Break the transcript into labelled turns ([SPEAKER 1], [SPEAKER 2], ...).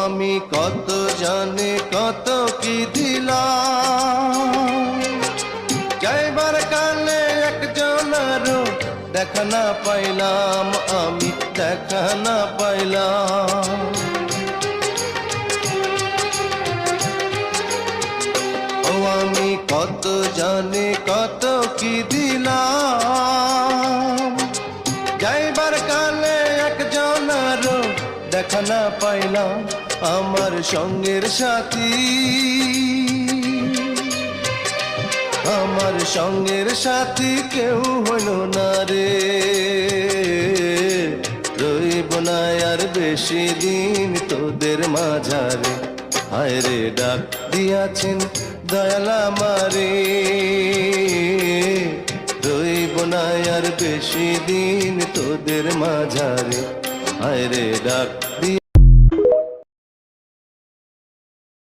[SPEAKER 1] আমি কত জানে কত কি দিলাম, যাইবার কালে একজনেরও দেখা না পাইলাম, আমি দেখা না পাইলাম। ও আমি কত জানি কত কি দিলাম, যাইবার কালে একজনেরও দেখা না পাইলাম, আমার সঙ্গের সাথী, আমার সঙ্গের সাথী কেউ হইল না রে। রইব না আর বেশি দিন তোদের মাঝারে, হায় রে ডাক দিয়াছেন দয়াল আমারে। রইব না আর বেশি দিন তোদের মাঝারে, হায় রে ডাক